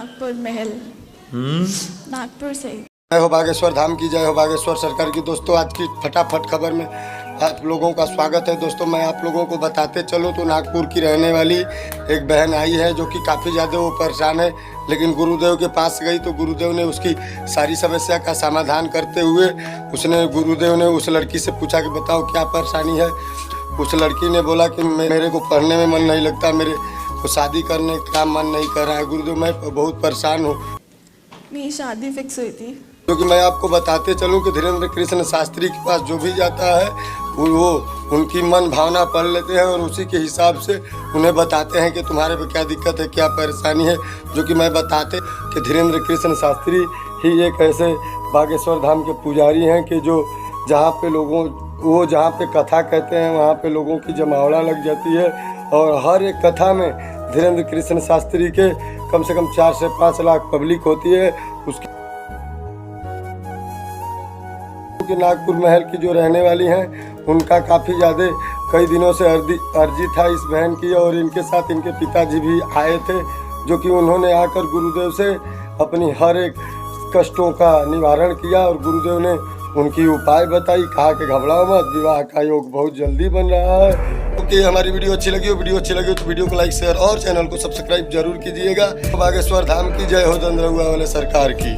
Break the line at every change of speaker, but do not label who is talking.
नागपुर महल। नागपुर से।
जय हो बागेश्वर धाम की, जय हो बागेश्वर सरकार की। दोस्तों आज की फटाफट खबर में आप लोगों का स्वागत है। दोस्तों मैं आप लोगों को बताते चलूं तो नागपुर की रहने वाली एक बहन आई है जो कि काफ़ी ज़्यादा वो परेशान है, लेकिन गुरुदेव के पास गई तो गुरुदेव ने उसकी सारी समस्या का समाधान करते हुए गुरुदेव ने उस लड़की से पूछा कि बताओ क्या परेशानी है। उस लड़की ने बोला कि मेरे को पढ़ने में मन नहीं लगता, मेरे को शादी करने का मन नहीं कर रहा है गुरुदेव, मैं बहुत परेशान हूँ।
मेरी शादी फिक्स हुई थी।
क्योंकि मैं आपको बताते चलूं कि धीरेन्द्र कृष्ण शास्त्री के पास जो भी जाता है वो उनकी मन भावना पढ़ लेते हैं और उसी के हिसाब से उन्हें बताते हैं कि तुम्हारे पे क्या दिक्कत है, क्या परेशानी है। जो कि मैं बताते कि धीरेन्द्र कृष्ण शास्त्री ही एक ऐसे बागेश्वर धाम के पुजारी हैं कि जो जहाँ पे कथा कहते हैं वहाँ पे लोगों की जमावड़ा लग जाती है। और हर एक कथा में धीरेन्द्र कृष्ण शास्त्री के कम से कम 4 से 5 लाख पब्लिक होती है। उसकी नागपुर महल की जो रहने वाली हैं उनका काफ़ी ज़्यादा कई दिनों से अर्जी था इस बहन की, और इनके साथ इनके पिताजी भी आए थे, जो कि उन्होंने आकर गुरुदेव से अपनी हर एक कष्टों का निवारण किया और गुरुदेव ने उनकी उपाय बताई। कहा कि घबराओ मत, विवाह का योग बहुत जल्दी बन रहा है। क्योंकि हमारी वीडियो अच्छी लगी तो वीडियो को लाइक शेयर और चैनल को सब्सक्राइब जरूर कीजिएगा। बागेश्वर धाम की जय हो, दंद्रहुआ वाले सरकार की।